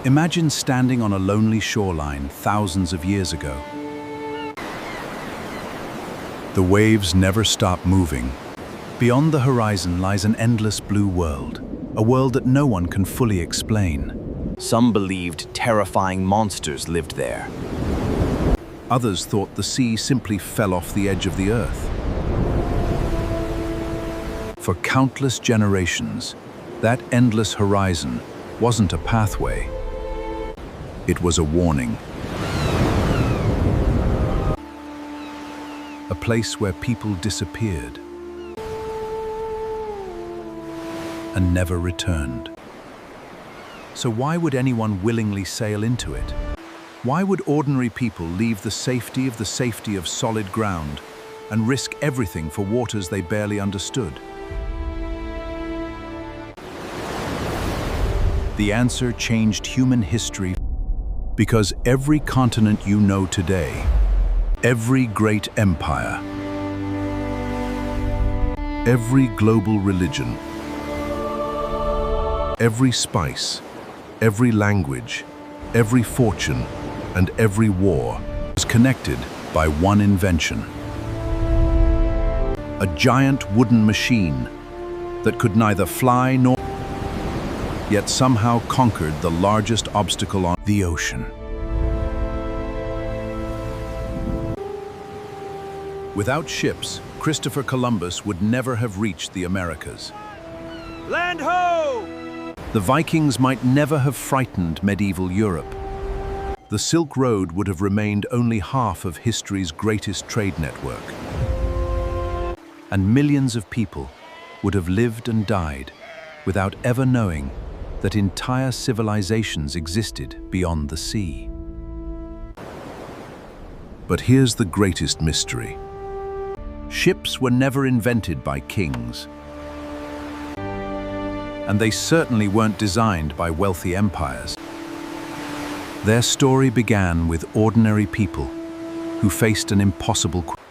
Imagine standing on a lonely shoreline thousands of years ago. The waves never stop moving. Beyond the horizon lies an endless blue world, a world that no one can fully explain. Some believed terrifying monsters lived there. Others thought the sea simply fell off the edge of the earth. For countless generations, that endless horizon wasn't a pathway. It was a warning. A place where people disappeared and never returned. So why would anyone willingly sail into it? Why would ordinary people leave the safety of solid ground and risk everything for waters they barely understood? The answer changed human history, because every continent you know today, every great empire, every global religion, every spice, every language, every fortune, and every war was connected by one invention. A giant wooden machine that could neither fly nor yet somehow conquered the largest obstacle on the ocean. Without ships, Christopher Columbus would never have reached the Americas. Land ho! The Vikings might never have frightened medieval Europe. The Silk Road would have remained only half of history's greatest trade network. And millions of people would have lived and died without ever knowing that entire civilizations existed beyond the sea. But here's the greatest mystery. Ships were never invented by kings. And they certainly weren't designed by wealthy empires. Their story began with ordinary people who faced an impossible question.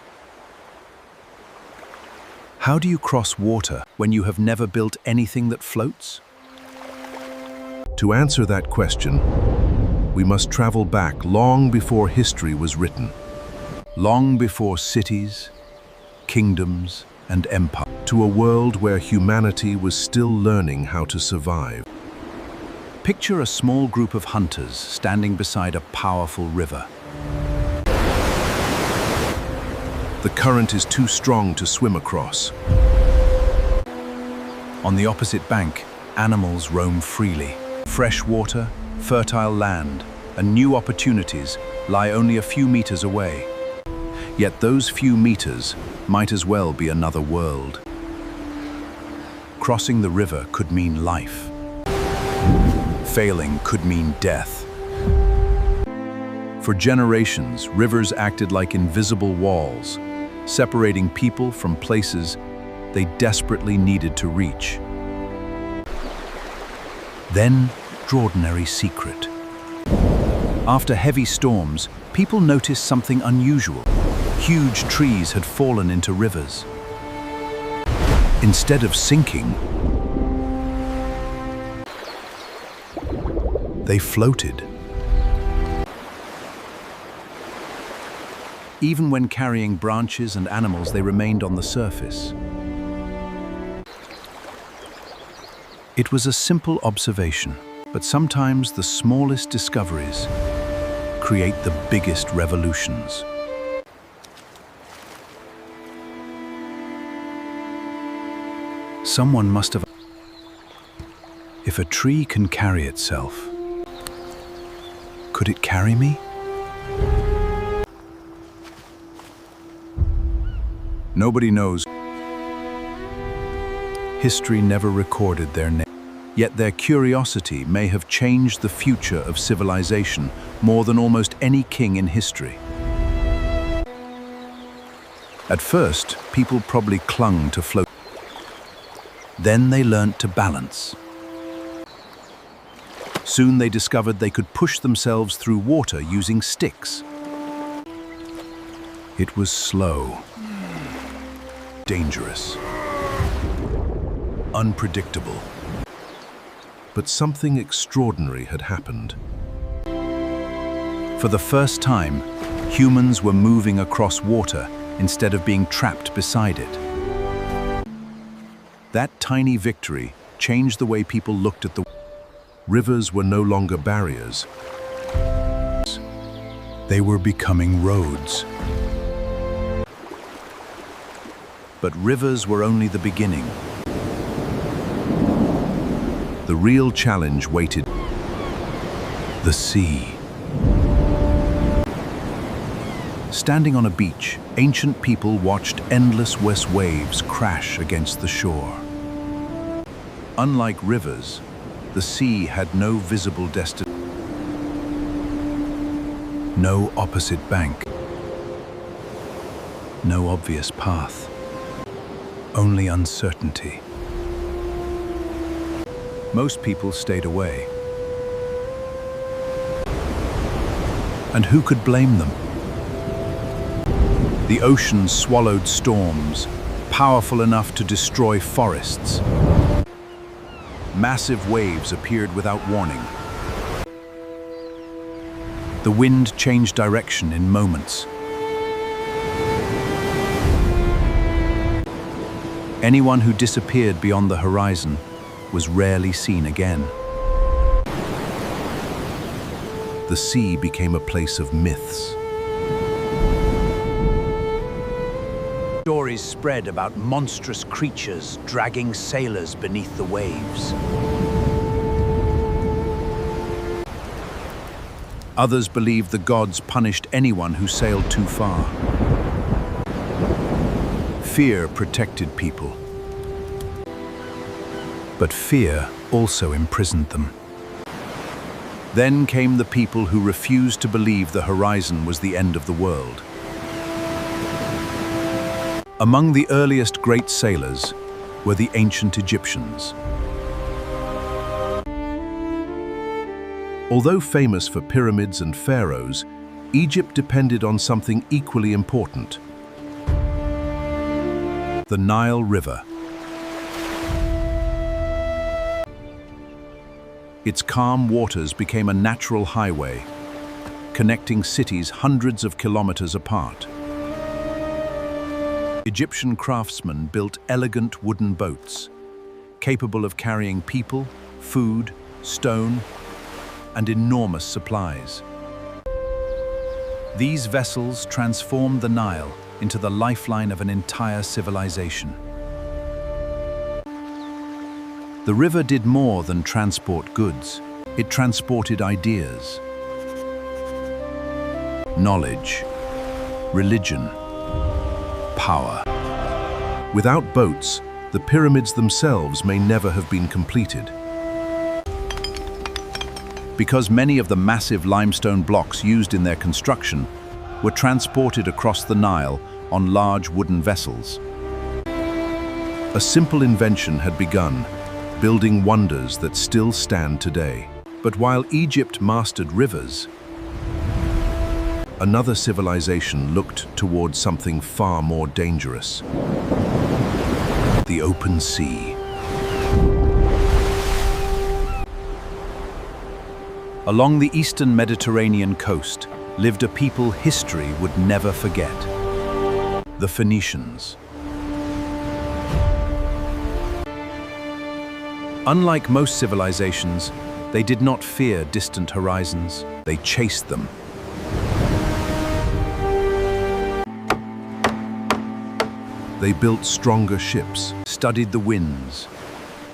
How do you cross water when you have never built anything that floats? To answer that question, we must travel back long before history was written, long before cities, kingdoms, and empires, to a world where humanity was still learning how to survive. Picture a small group of hunters standing beside a powerful river. The current is too strong to swim across. On the opposite bank, animals roam freely. Fresh water, fertile land, and new opportunities lie only a few meters away. Yet those few meters might as well be another world. Crossing the river could mean life. Failing could mean death. For generations, rivers acted like invisible walls, separating people from places they desperately needed to reach. Then, extraordinary secret. After heavy storms, people noticed something unusual. Huge trees had fallen into rivers. Instead of sinking, they floated. Even when carrying branches and animals, they remained on the surface. It was a simple observation, but sometimes the smallest discoveries create the biggest revolutions. Someone must have... If a tree can carry itself, could it carry me? Nobody knows. History never recorded their name. Yet their curiosity may have changed the future of civilization more than almost any king in history. At first, people probably clung to float. Then they learnt to balance. Soon they discovered they could push themselves through water using sticks. It was slow, dangerous, unpredictable. But something extraordinary had happened. For the first time, humans were moving across water instead of being trapped beside it. That tiny victory changed the way people looked at the rivers were no longer barriers. They were becoming roads. But rivers were only the beginning. The real challenge waited. The sea. Standing on a beach, ancient people watched endless waves crash against the shore. Unlike rivers, the sea had no visible destination. No opposite bank. No obvious path. Only uncertainty. Most people stayed away. And who could blame them? The ocean swallowed storms, powerful enough to destroy forests. Massive waves appeared without warning. The wind changed direction in moments. Anyone who disappeared beyond the horizon was rarely seen again. The sea became a place of myths. Stories spread about monstrous creatures dragging sailors beneath the waves. Others believed the gods punished anyone who sailed too far. Fear protected people. But fear also imprisoned them. Then came the people who refused to believe the horizon was the end of the world. Among the earliest great sailors were the ancient Egyptians. Although famous for pyramids and pharaohs, Egypt depended on something equally important: the Nile River. Its calm waters became a natural highway, connecting cities hundreds of kilometers apart. Egyptian craftsmen built elegant wooden boats, capable of carrying people, food, stone, and enormous supplies. These vessels transformed the Nile into the lifeline of an entire civilization. The river did more than transport goods. It transported ideas, knowledge, religion, power. Without boats, the pyramids themselves may never have been completed. Because many of the massive limestone blocks used in their construction were transported across the Nile on large wooden vessels. A simple invention had begun, building wonders that still stand today. But while Egypt mastered rivers, another civilization looked towards something far more dangerous: the open sea. Along the eastern Mediterranean coast lived a people history would never forget: the Phoenicians. Unlike most civilizations, they did not fear distant horizons. They chased them. They built stronger ships, studied the winds,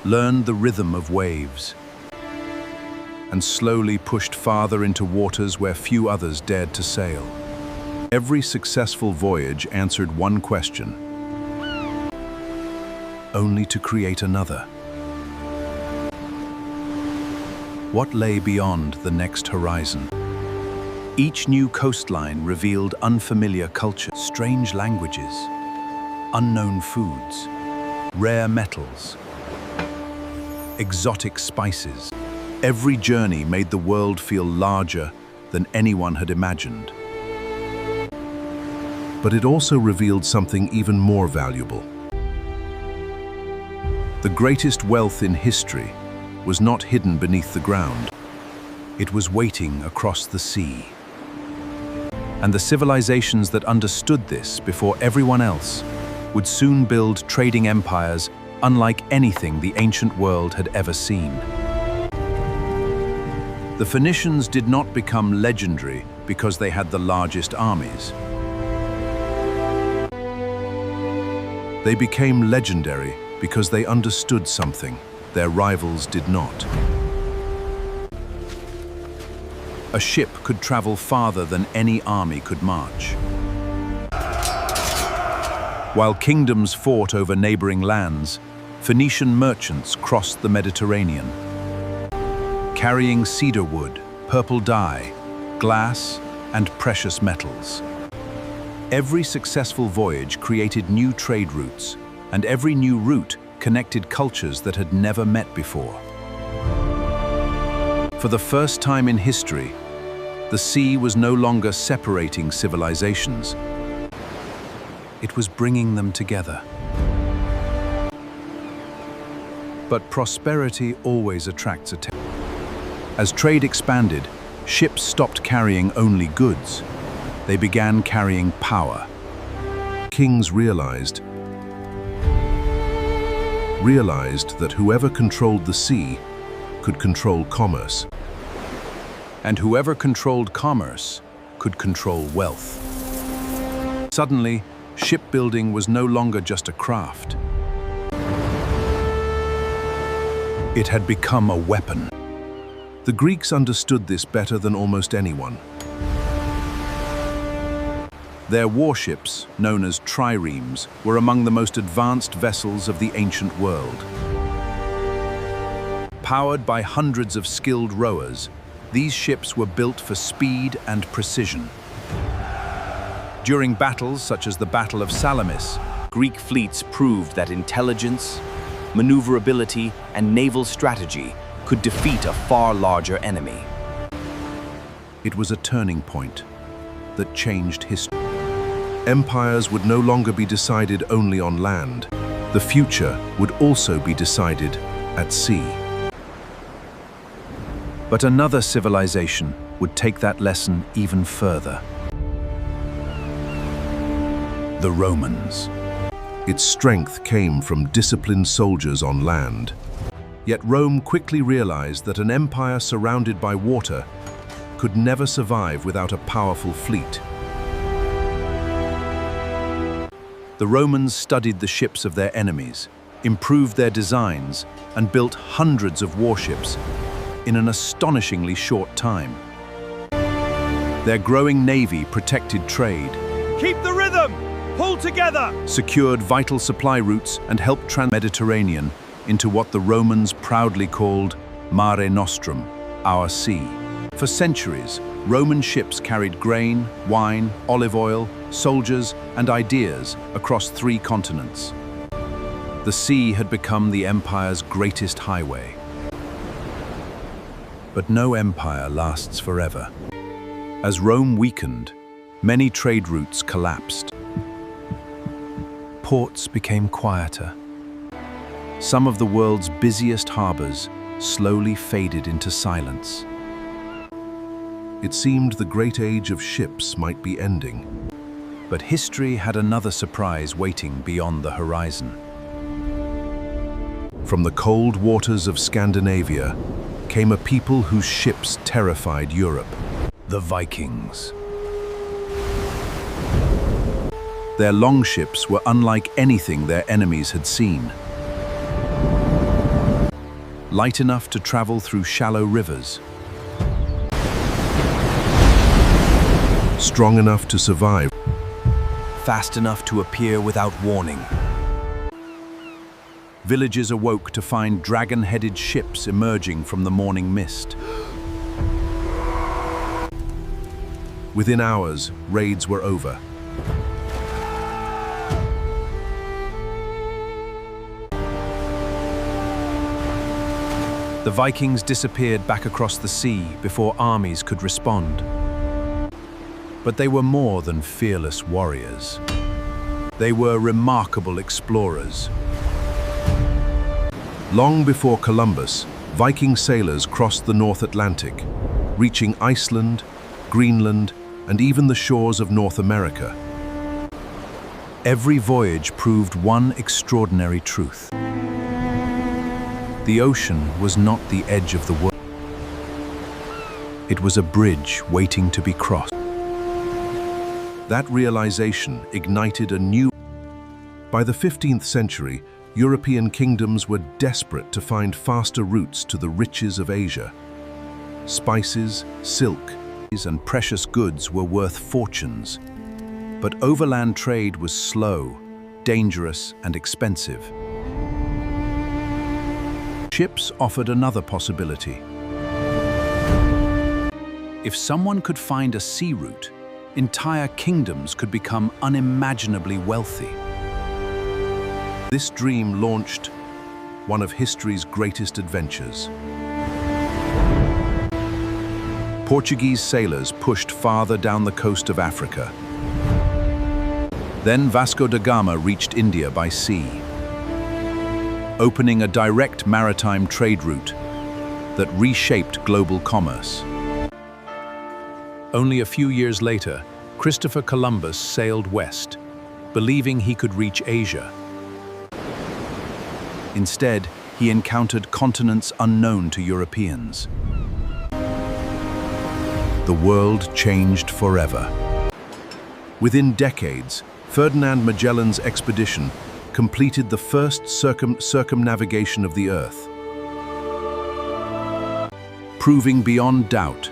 learned the rhythm of waves, and slowly pushed farther into waters where few others dared to sail. Every successful voyage answered one question, only to create another. What lay beyond the next horizon? Each new coastline revealed unfamiliar culture, strange languages, unknown foods, rare metals, exotic spices. Every journey made the world feel larger than anyone had imagined. But it also revealed something even more valuable. The greatest wealth in history was not hidden beneath the ground. It was waiting across the sea. And the civilizations that understood this before everyone else would soon build trading empires unlike anything the ancient world had ever seen. The Phoenicians did not become legendary because they had the largest armies. They became legendary because they understood something their rivals did not. A ship could travel farther than any army could march. While kingdoms fought over neighboring lands, Phoenician merchants crossed the Mediterranean, carrying cedar wood, purple dye, glass, and precious metals. Every successful voyage created new trade routes, and every new route connected cultures that had never met before. For the first time in history, the sea was no longer separating civilizations. It was bringing them together. But prosperity always attracts attention. As trade expanded, ships stopped carrying only goods. They began carrying power. Kings realized that whoever controlled the sea could control commerce. And whoever controlled commerce could control wealth. Suddenly, shipbuilding was no longer just a craft. It had become a weapon. The Greeks understood this better than almost anyone. Their warships, known as triremes, were among the most advanced vessels of the ancient world. Powered by hundreds of skilled rowers, these ships were built for speed and precision. During battles such as the Battle of Salamis, Greek fleets proved that intelligence, maneuverability, and naval strategy could defeat a far larger enemy. it was a turning point that changed history. Empires would no longer be decided only on land. The future would also be decided at sea. But another civilization would take that lesson even further. The Romans. Its strength came from disciplined soldiers on land. Yet Rome quickly realized that an empire surrounded by water could never survive without a powerful fleet. The Romans studied the ships of their enemies, improved their designs, and built hundreds of warships in an astonishingly short time. Their growing navy protected trade, Keep the rhythm! Pull together! secured vital supply routes, and helped transform the Mediterranean into what the Romans proudly called Mare Nostrum, our sea. For centuries, Roman ships carried grain, wine, olive oil, soldiers, and ideas across 3 continents. The sea had become the empire's greatest highway. But no empire lasts forever. As Rome weakened, many trade routes collapsed. Ports became quieter. Some of the world's busiest harbors slowly faded into silence. It seemed the great age of ships might be ending. But history had another surprise waiting beyond the horizon. From the cold waters of Scandinavia came a people whose ships terrified Europe, the Vikings. Their longships were unlike anything their enemies had seen. Light enough to travel through shallow rivers, strong enough to survive, Fast enough to appear without warning. Villages awoke to find dragon-headed ships emerging from the morning mist. Within hours, raids were over. The Vikings disappeared back across the sea before armies could respond. But they were more than fearless warriors. They were remarkable explorers. Long before Columbus, Viking sailors crossed the North Atlantic, reaching Iceland, Greenland, and even the shores of North America. Every voyage proved one extraordinary truth. The ocean was not the edge of the world. It was a bridge waiting to be crossed. That realization ignited a new... By the 15th century, European kingdoms were desperate to find faster routes to the riches of Asia. Spices, silk, and precious goods were worth fortunes. But overland trade was slow, dangerous, and expensive. Ships offered another possibility. If someone could find a sea route, entire kingdoms could become unimaginably wealthy. This dream launched one of history's greatest adventures. Portuguese sailors pushed farther down the coast of Africa. Then Vasco da Gama reached India by sea, opening a direct maritime trade route that reshaped global commerce. Only a few years later, Christopher Columbus sailed west, believing he could reach Asia. Instead, he encountered continents unknown to Europeans. The world changed forever. Within decades, Ferdinand Magellan's expedition completed the first circumnavigation of the Earth, proving beyond doubt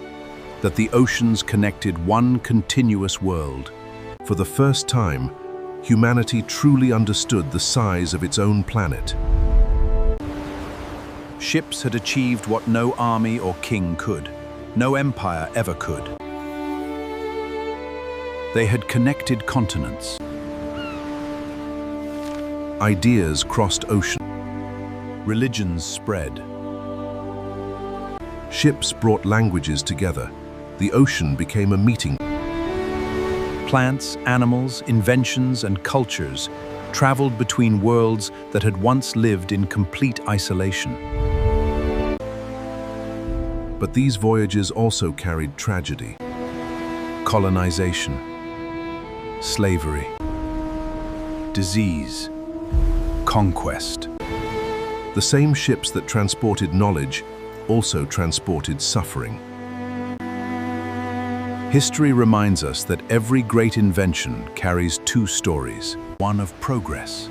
that the oceans connected one continuous world. For the first time, humanity truly understood the size of its own planet. Ships had achieved what no army or king could, no empire ever could. They had connected continents. Ideas crossed oceans. Religions spread. Ships brought languages together. The ocean became a meeting. Plants, animals, inventions, and cultures traveled between worlds that had once lived in complete isolation. But these voyages also carried tragedy. Colonization, slavery, disease, conquest. The same ships that transported knowledge also transported suffering. History reminds us that every great invention carries two stories, one of progress,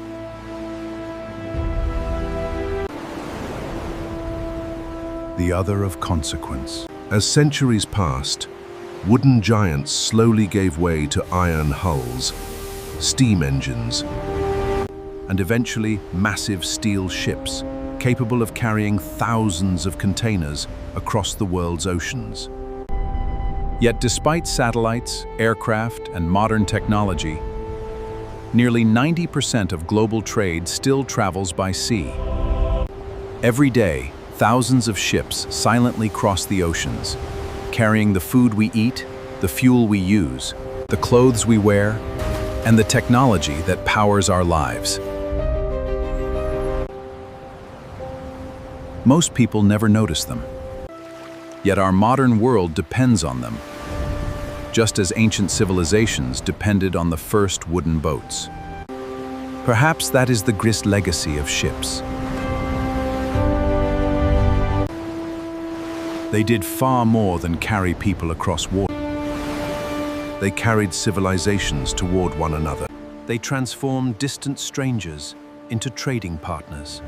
the other of consequence. As centuries passed, wooden giants slowly gave way to iron hulls, steam engines, and eventually massive steel ships capable of carrying thousands of containers across the world's oceans. Yet despite satellites, aircraft, and modern technology, nearly 90% of global trade still travels by sea. Every day, thousands of ships silently cross the oceans, carrying the food we eat, the fuel we use, the clothes we wear, and the technology that powers our lives. Most people never notice them. Yet our modern world depends on them, just as ancient civilizations depended on the first wooden boats. Perhaps that is the greatest legacy of ships. They did far more than carry people across water. They carried civilizations toward one another. They transformed distant strangers into trading partners.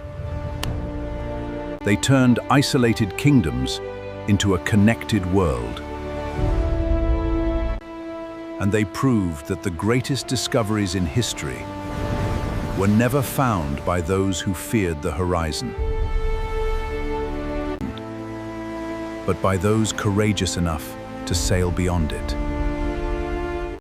They turned isolated kingdoms into a connected world. And they proved that the greatest discoveries in history were never found by those who feared the horizon, but by those courageous enough to sail beyond it.